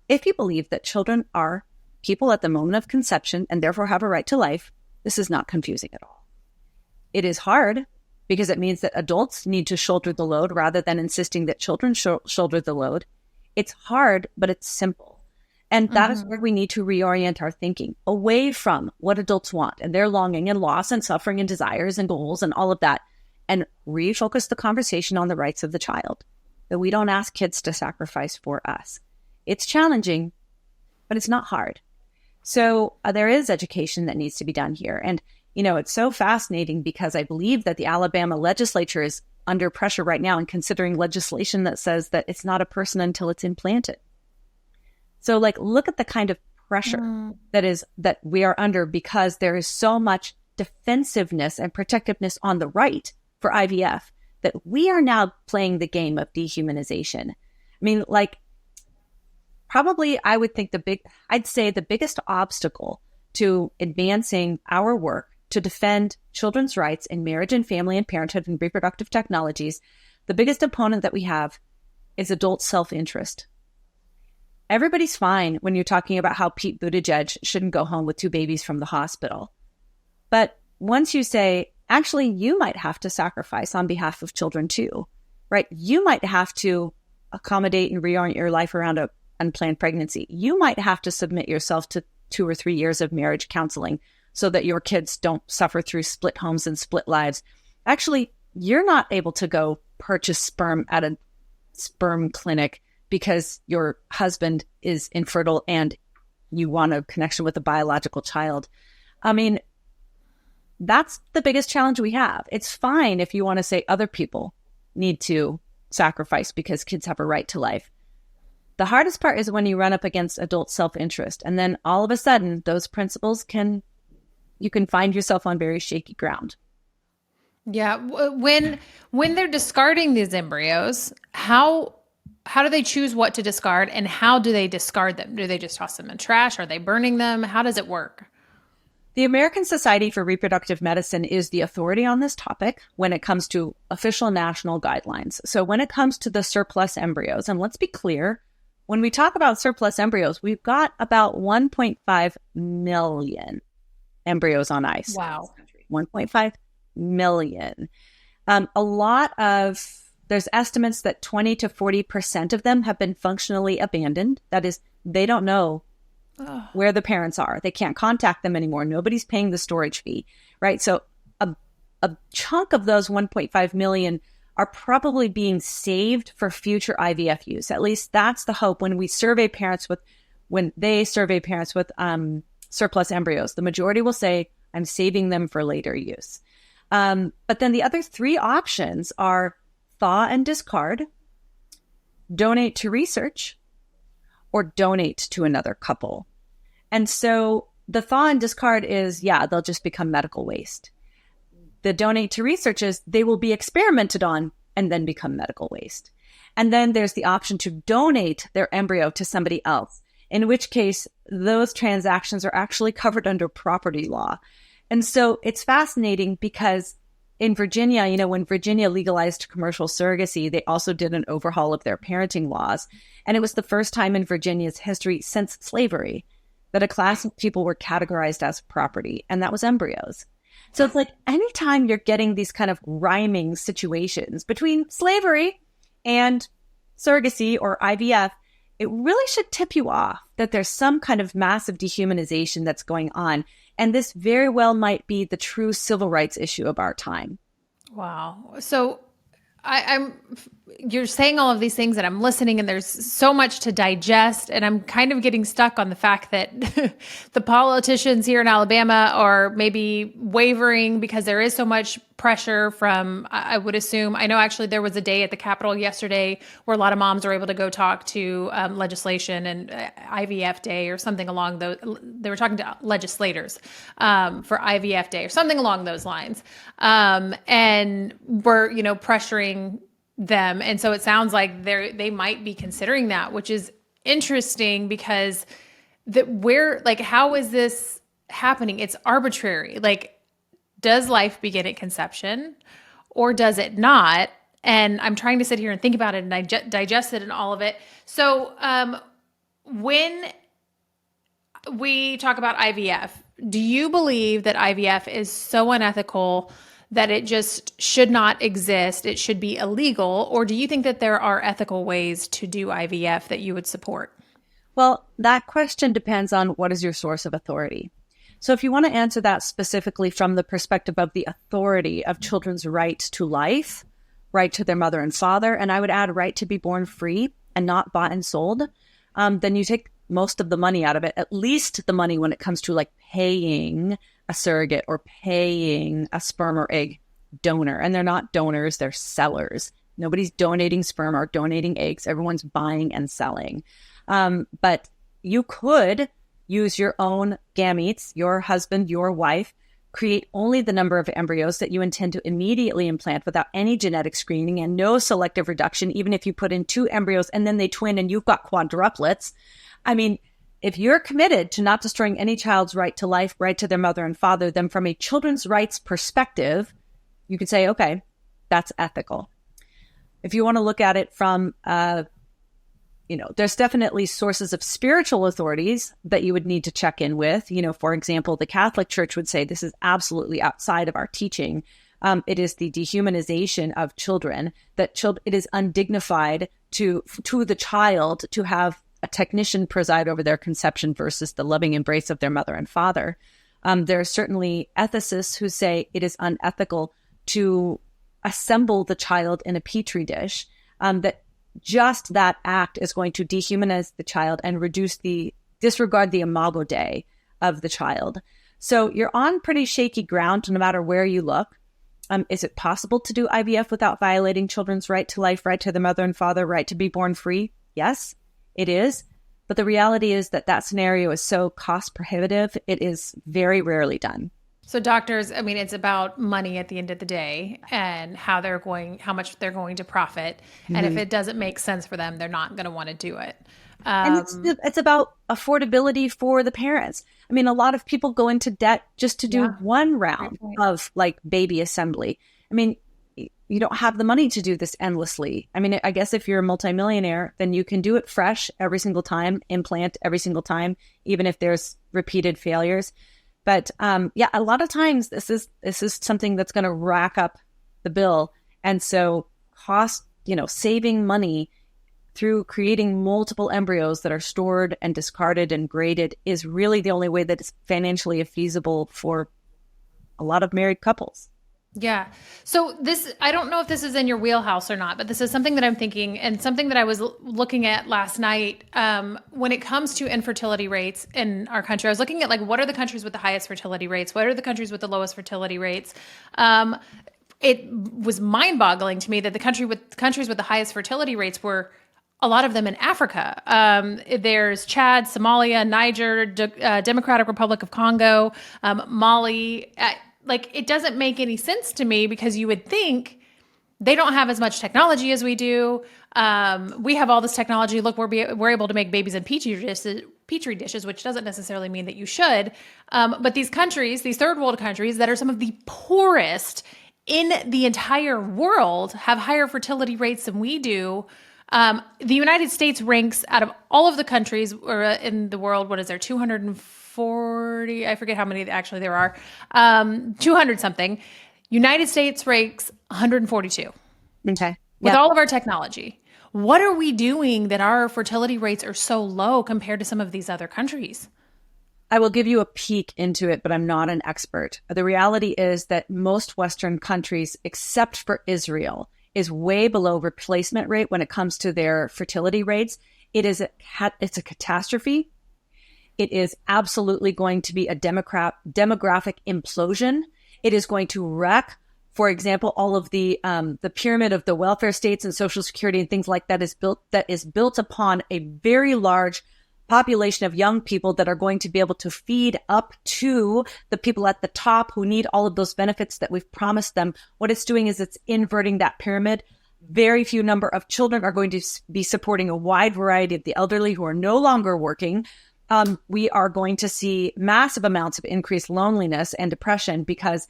If you believe that children are people at the moment of conception and therefore have a right to life, this is not confusing at all. It is hard because it means that adults need to shoulder the load rather than insisting that children shoulder the load. It's hard, but it's simple. And that is where we need to reorient our thinking away from what adults want and their longing and loss and suffering and desires and goals and all of that, and refocus the conversation on the rights of the child. That we don't ask kids to sacrifice for us. It's challenging, but it's not hard. So there is education that needs to be done here. And it's so fascinating because I believe that the Alabama legislature is under pressure right now and considering legislation that says that it's not a person until it's implanted. So look at the kind of pressure that we are under because there is so much defensiveness and protectiveness on the right for IVF that we are now playing the game of dehumanization. I mean, probably I would think I'd say the biggest obstacle to advancing our work to defend children's rights in marriage and family and parenthood and reproductive technologies, the biggest opponent that we have is adult self-interest. Everybody's fine when you're talking about how Pete Buttigieg shouldn't go home with 2 babies from the hospital. But once you say, actually, you might have to sacrifice on behalf of children too, right? You might have to accommodate and reorient your life around an unplanned pregnancy. You might have to submit yourself to 2 or 3 years of marriage counseling so that your kids don't suffer through split homes and split lives. Actually, you're not able to go purchase sperm at a sperm clinic because your husband is infertile and you want a connection with a biological child. I mean, that's the biggest challenge we have. It's fine if you want to say other people need to sacrifice because kids have a right to life. The hardest part is when you run up against adult self-interest, and then all of a sudden those principles you can find yourself on very shaky ground. Yeah. When they're discarding these embryos, how do they choose what to discard, and how do they discard them? Do they just toss them in trash? Are they burning them? How does it work? The American Society for Reproductive Medicine is the authority on this topic when it comes to official national guidelines. So when it comes to the surplus embryos, and let's be clear, when we talk about surplus embryos, we've got about 1.5 million embryos on ice. Wow. 1.5 million. There's estimates that 20 to 40% of them have been functionally abandoned. That is, they don't know where the parents are. They can't contact them anymore. Nobody's paying the storage fee, right? So a chunk of those 1.5 million are probably being saved for future IVF use. At least that's the hope when they survey parents with surplus embryos. The majority will say, I'm saving them for later use. But then the other 3 options are thaw and discard, donate to research, or donate to another couple. And so the thaw and discard is, they'll just become medical waste. The donate to research is they will be experimented on and then become medical waste. And then there's the option to donate their embryo to somebody else, in which case those transactions are actually covered under property law. And so it's fascinating because in Virginia, when Virginia legalized commercial surrogacy, they also did an overhaul of their parenting laws. And it was the first time in Virginia's history since slavery that a class of people were categorized as property, and that was embryos. So it's like anytime you're getting these kind of rhyming situations between slavery and surrogacy or IVF, it really should tip you off that there's some kind of massive dehumanization that's going on. And this very well might be the true civil rights issue of our time. Wow. So I'm you're saying all of these things and I'm listening and there's so much to digest, and I'm kind of getting stuck on the fact that the politicians here in Alabama are maybe wavering because there is so much pressure from, I would assume, I know actually there was a day at the Capitol yesterday where a lot of moms were able to go talk to legislation and IVF Day or something along those, they were talking to legislators for IVF Day or something along those lines. And we're, pressuring them. And so it sounds like they might be considering that, which is interesting because how is this happening? It's arbitrary. Like, does life begin at conception or does it not? And I'm trying to sit here and think about it and digest it and all of it. So when we talk about IVF, do you believe that IVF is so unethical that it just should not exist, it should be illegal? Or do you think that there are ethical ways to do IVF that you would support? Well, that question depends on what is your source of authority. So if you want to answer that specifically from the perspective of the authority of children's right to life, right to their mother and father, and I would add right to be born free and not bought and sold, then you take most of the money out of it, at least the money when it comes to like paying a surrogate or paying a sperm or egg donor. And they're not donors, they're sellers. Nobody's donating sperm or donating eggs. Everyone's buying and selling. But you could use your own gametes, your husband, your wife, create only the number of embryos that you intend to immediately implant without any genetic screening and no selective reduction, even if you put in 2 embryos and then they twin and you've got quadruplets. I mean, if you're committed to not destroying any child's right to life, right to their mother and father, then from a children's rights perspective, you could say, okay, that's ethical. If you want to look at it from, there's definitely sources of spiritual authorities that you would need to check in with. For example, the Catholic Church would say this is absolutely outside of our teaching. It is the dehumanization of children, that it is undignified to the child to have a technician preside over their conception versus the loving embrace of their mother and father. There are certainly ethicists who say it is unethical to assemble the child in a petri dish, that just that act is going to dehumanize the child and disregard the imago Dei of the child. So you're on pretty shaky ground no matter where you look. Is it possible to do IVF without violating children's right to life, right to the mother and father, right to be born free? Yes. It is, but the reality is that scenario is so cost prohibitive, it is very rarely done. So doctors, it's about money at the end of the day and how much they're going to profit. Mm-hmm. And if it doesn't make sense for them, they're not going to want to do it. And it's about affordability for the parents. A lot of people go into debt just to do one round of like baby assembly. You don't have the money to do this endlessly. I guess if you're a multimillionaire, then you can do it fresh every single time, implant every single time, even if there's repeated failures. But a lot of times this is something that's going to rack up the bill. And so saving money through creating multiple embryos that are stored and discarded and graded is really the only way that it's financially feasible for a lot of married couples. Yeah. So I don't know if this is in your wheelhouse or not, but this is something that I'm thinking and something that I was looking at last night. When it comes to infertility rates in our country, I was looking at what are the countries with the highest fertility rates? What are the countries with the lowest fertility rates? It was mind-boggling to me that the countries with the highest fertility rates were a lot of them in Africa. There's Chad, Somalia, Niger, Democratic Republic of Congo, Mali. It doesn't make any sense to me because you would think they don't have as much technology as we do. We have all this technology. Look, we're able to make babies in petri dishes, which doesn't necessarily mean that you should. But these countries, these third world countries that are some of the poorest in the entire world, have higher fertility rates than we do. The United States ranks out of all of the countries in the world. What is there? 240. I forget how many actually there are. 200 something. United States ranks 142. Okay. With all of our technology. What are we doing that our fertility rates are so low compared to some of these other countries? I will give you a peek into it, but I'm not an expert. The reality is that most Western countries, except for Israel, is way below replacement rate when it comes to their fertility rates. It's a catastrophe. It is absolutely going to be a demographic implosion. It is going to wreck, for example, all of the pyramid of the welfare states and Social Security and things like that is built upon a very large population of young people that are going to be able to feed up to the people at the top who need all of those benefits that we've promised them. What it's doing is it's inverting that pyramid. Very few number of children are going to be supporting a wide variety of the elderly who are no longer working. We are going to see massive amounts of increased loneliness and depression because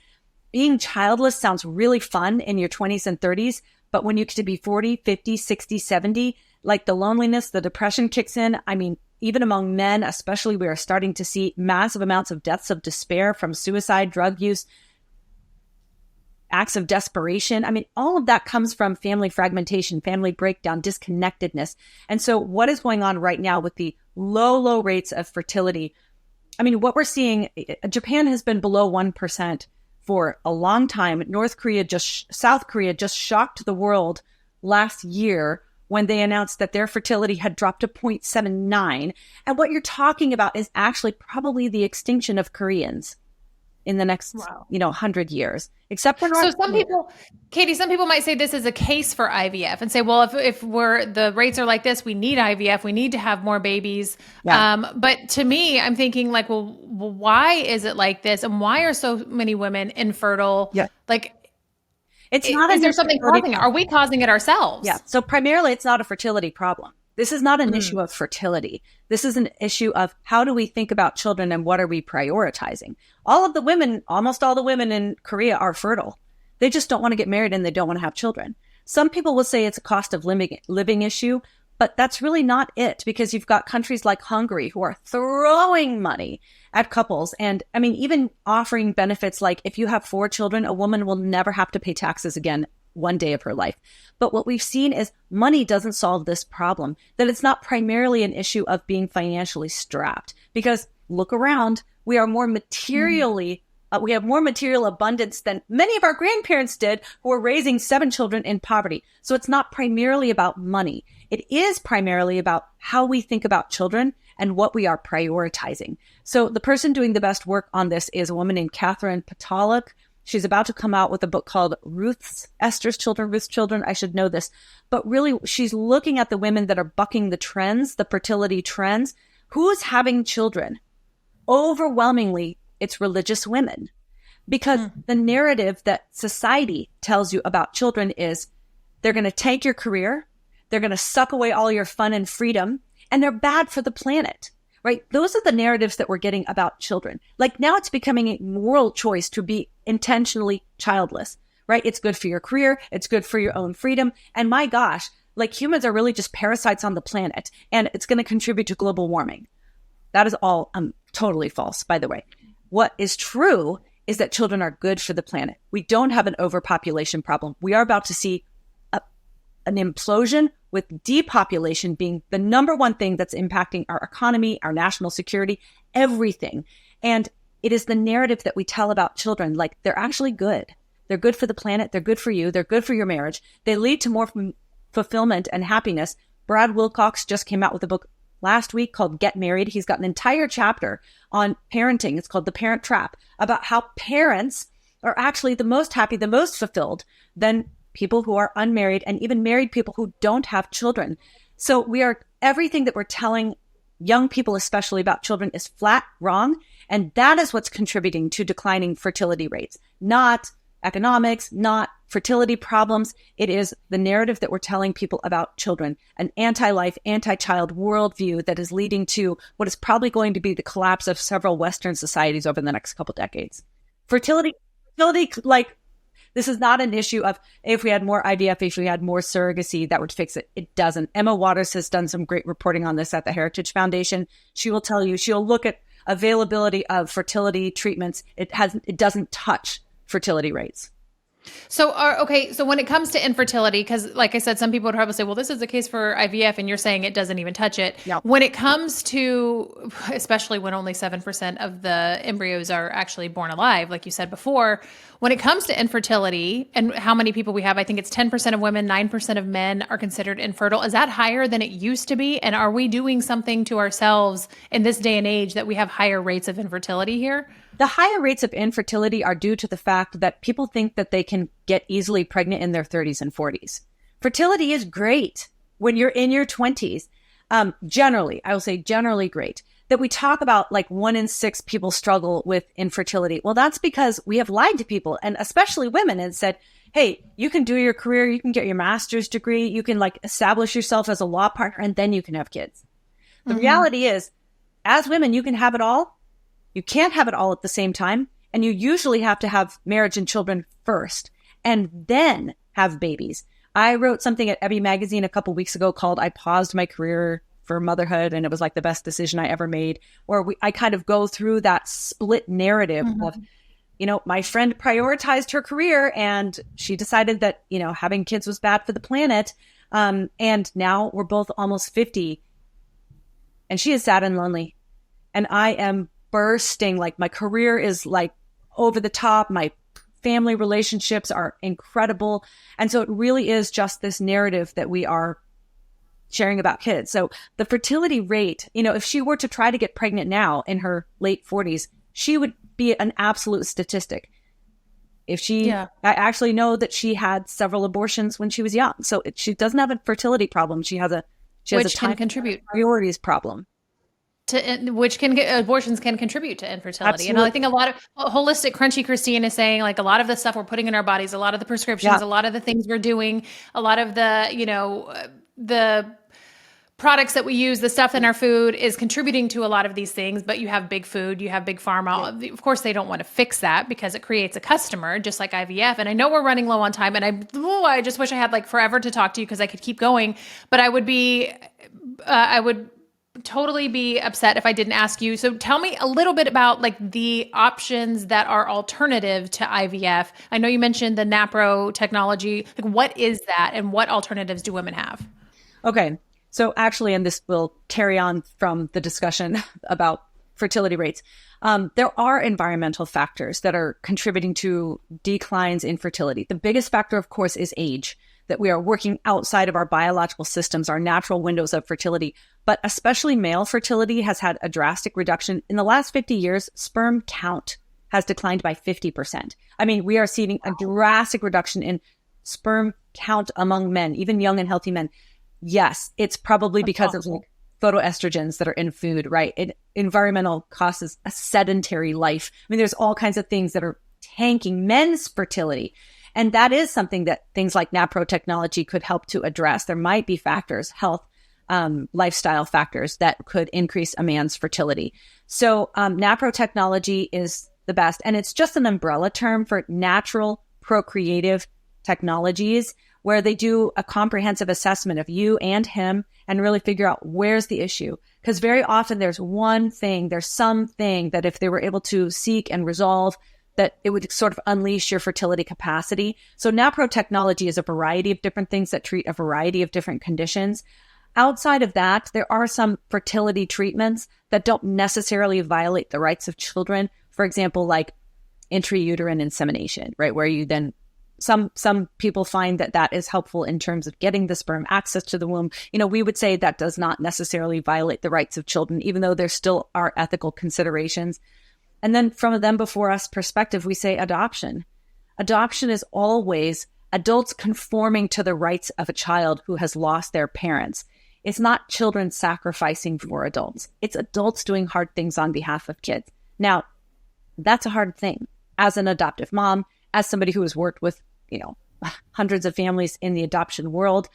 being childless sounds really fun in your 20s and 30s, but when you get to be 40, 50, 60, 70, like the loneliness, the depression kicks in. I mean, even among men, especially, we are starting to see massive amounts of deaths of despair from suicide, drug use, acts of desperation. I mean, all of that comes from family fragmentation, family breakdown, disconnectedness. And so what is going on right now with the low rates of fertility? I mean, what we're seeing, Japan has been below 1% for a long time. South Korea just shocked the world last year when they announced that their fertility had dropped to 0.79. And what you're talking about is actually probably the extinction of Koreans in the next, 100 years, except for North Korea. Katy, some people might say this is a case for IVF and say, well, if the rates are like this, we need IVF, we need to have more babies. Yeah. But to me, I'm thinking like, well, why is it like this? And why are so many women infertile? Yeah. Like, is there something causing it? Are we causing it ourselves? Yeah. So primarily it's not a fertility problem. This is not an issue of fertility. This is an issue of how do we think about children and what are we prioritizing? Almost all the women in Korea are fertile. They just don't want to get married and they don't want to have children. Some people will say it's a cost of living issue, but that's really not it because you've got countries like Hungary who are throwing money at couples. And I mean, even offering benefits like if you have 4 children, a woman will never have to pay taxes again one day of her life. But what we've seen is money doesn't solve this problem, that it's not primarily an issue of being financially strapped because look around, we are more materially we have more material abundance than many of our grandparents did who were raising 7 children in poverty. So it's not primarily about money. It is primarily about how we think about children and what we are prioritizing. So the person doing the best work on this is a woman named Catherine Patalik. She's about to come out with a book called Ruth's Children. I should know this. But really, she's looking at the women that are bucking the trends, the fertility trends. Who's having children? Overwhelmingly, it's religious women. Because the narrative that society tells you about children is they're going to take your career, they're going to suck away all your fun and freedom, and they're bad for the planet. Right? Those are the narratives that we're getting about children. Like now it's becoming a moral choice to be intentionally childless, right? It's good for your career. It's good for your own freedom. And my gosh, like humans are really just parasites on the planet and it's going to contribute to global warming. That is all totally false, by the way. What is true is that children are good for the planet. We don't have an overpopulation problem. We are about to see an implosion with depopulation being the number one thing that's impacting our economy, our national security, everything. And it is the narrative that we tell about children, like they're actually good. They're good for the planet. They're good for you. They're good for your marriage. They lead to more fulfillment and happiness. Brad Wilcox just came out with a book last week called Get Married. He's got an entire chapter on parenting. It's called The Parent Trap, about how parents are actually the most happy, the most fulfilled than people who are unmarried and even married people who don't have children. So everything that we're telling young people, especially about children, is flat wrong. And that is what's contributing to declining fertility rates, not economics, not fertility problems. It is the narrative that we're telling people about children, an anti-life, anti-child worldview that is leading to what is probably going to be the collapse of several Western societies over the next couple decades. Fertility, like, this is not an issue of if we had more IVF, if we had more surrogacy, that would fix it. It doesn't. Emma Waters has done some great reporting on this at the Heritage Foundation. She will tell you, she'll look at availability of fertility treatments. It doesn't touch fertility rates. So, okay, so when it comes to infertility, because like I said, some people would probably say, well, this is the case for IVF, and you're saying it doesn't even touch it. No. When it comes to, especially when only 7% of the embryos are actually born alive, like you said before, when it comes to infertility and how many people we have, I think it's 10% of women, 9% of men are considered infertile. Is that higher than it used to be? And are we doing something to ourselves in this day and age that we have higher rates of infertility here? The higher rates of infertility are due to the fact that people think that they can get easily pregnant in their 30s and 40s. Fertility is great when you're in your 20s. Generally, I will say generally great. That we talk about like 1 in 6 people struggle with infertility. Well, that's because we have lied to people, and especially women, and said, hey, you can do your career, you can get your master's degree, you can like establish yourself as a law partner, and then you can have kids. The reality is, as women, you can have it all. You can't have it all at the same time. And you usually have to have marriage and children first and then have babies. I wrote something at Ebby Magazine a couple weeks ago called I Paused My Career for Motherhood, and it was like the best decision I ever made, where I kind of go through that split narrative of, you know, my friend prioritized her career and she decided that, you know, having kids was bad for the planet. And now we're both almost 50 and she is sad and lonely. And I am bursting. Like my career is like over the top. My family relationships are incredible. And so it really is just this narrative that we are sharing about kids. So the fertility rate, you know, if she were to try to get pregnant now in her late 40s, she would be an absolute statistic. If she, I actually know that she had several abortions when she was young. So she doesn't have a fertility problem. She has a which can contribute priorities problem. Abortions can contribute to infertility. Absolutely. And I think a lot of holistic crunchy Christine is saying, like, a lot of the stuff we're putting in our bodies, a lot of the prescriptions, a lot of the things we're doing, a lot of the, you know, the products that we use, the stuff in our food is contributing to a lot of these things. But you have big food, you have big pharma. Yeah. Of course, they don't want to fix that because it creates a customer, just like IVF. And I know we're running low on time, and I just wish I had like forever to talk to you because I could keep going. But I would totally be upset if I didn't ask you. So tell me a little bit about like the options that are alternative to IVF. I know you mentioned the NAPRO technology. Like, what is that, and what alternatives do women have? Okay. So actually, and this will carry on from the discussion about fertility rates, there are environmental factors that are contributing to declines in fertility. The biggest factor, of course, is age, that we are working outside of our biological systems, our natural windows of fertility. But especially male fertility has had a drastic reduction. In the last 50 years, sperm count has declined by 50%. I mean, we are seeing a drastic reduction in sperm count among men, even young and healthy men. Yes, it's probably because of like phytoestrogens that are in food, right? Environmental causes a sedentary life. I mean, there's all kinds of things that are tanking men's fertility. And that is something that things like NAPRO technology could help to address. There might be factors, health, lifestyle factors that could increase a man's fertility. So NAPRO technology is the best. And it's just an umbrella term for natural procreative technologies, where they do a comprehensive assessment of you and him and really figure out where's the issue. Because very often there's something that if they were able to seek and resolve, that it would sort of unleash your fertility capacity. So NAPRO technology is a variety of different things that treat a variety of different conditions. Outside of that, there are some fertility treatments that don't necessarily violate the rights of children. For example, like intrauterine insemination, right? Where you then, some people find that is helpful in terms of getting the sperm access to the womb. You know, we would say that does not necessarily violate the rights of children, even though there still are ethical considerations. And then from a them before us perspective, we say adoption. Adoption is always adults conforming to the rights of a child who has lost their parents. It's not children sacrificing for adults. It's adults doing hard things on behalf of kids. Now, that's a hard thing. As an adoptive mom, as somebody who has worked with, you know, hundreds of families in the adoption world,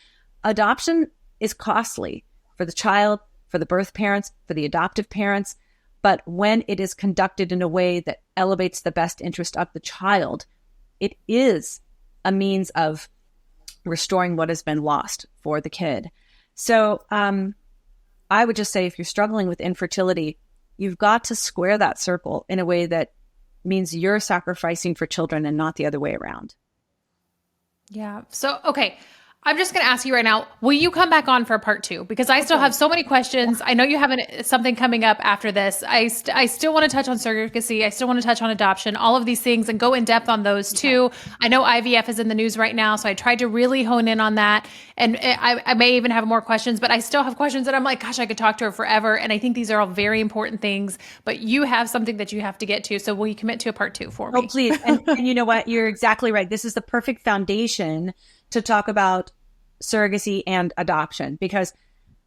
adoption is costly for the child, for the birth parents, for the adoptive parents. But when it is conducted in a way that elevates the best interest of the child, it is a means of restoring what has been lost for the kid. So I would just say, if you're struggling with infertility, you've got to square that circle in a way that means you're sacrificing for children and not the other way around. Yeah. So, okay. I'm just going to ask you right now, will you come back on for part 2? Because I still have so many questions. I know you have something coming up after this. I still want to touch on surrogacy. I still want to touch on adoption, all of these things, and go in depth on those too. I know IVF is in the news right now, so I tried to really hone in on that. And I may even have more questions, but I still have questions that I'm like, gosh, I could talk to her forever. And I think these are all very important things, but you have something that you have to get to. So will you commit to a part 2 for me? Oh, please. And you know what? You're exactly right. This is the perfect foundation to talk about surrogacy and adoption, because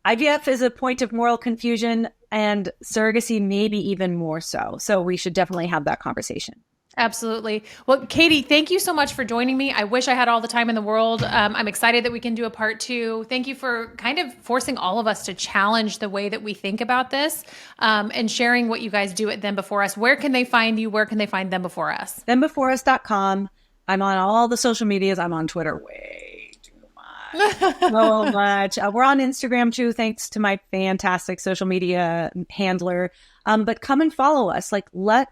IVF is a point of moral confusion and surrogacy maybe even more so. So we should definitely have that conversation. Absolutely. Well, Katy, thank you so much for joining me. I wish I had all the time in the world. I'm excited that we can do a part 2. Thank you for kind of forcing all of us to challenge the way that we think about this, and sharing what you guys do at Them Before Us. Where can they find you? Where can they find Them Before Us? ThemBeforeUs.com. I'm on all the social medias. I'm on Twitter way too much. So much. We're on Instagram too, thanks to my fantastic social media handler. But come and follow us. Like, let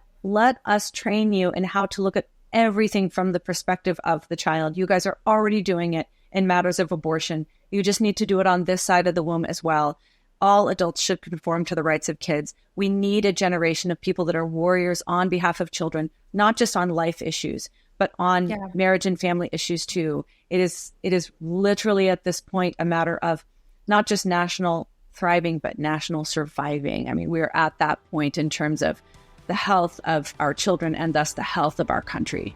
us train you in how to look at everything from the perspective of the child. You guys are already doing it in matters of abortion. You just need to do it on this side of the womb as well. All adults should conform to the rights of kids. We need a generation of people that are warriors on behalf of children, not just on life issues, but on marriage and family issues too. It is literally at this point a matter of not just national thriving, but national surviving. I mean, we're at that point in terms of the health of our children and thus the health of our country.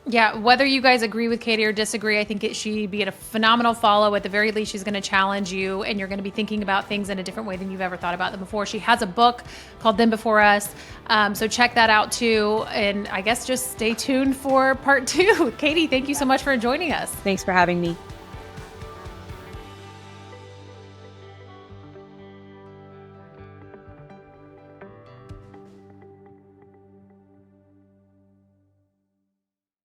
Yeah, whether you guys agree with Katy or disagree, I think she'd be a phenomenal follow. At the very least, she's going to challenge you, and you're going to be thinking about things in a different way than you've ever thought about them before. She has a book called Them Before Us, so check that out too. And I guess just stay tuned for part 2. Katy, thank you so much for joining us. Thanks for having me.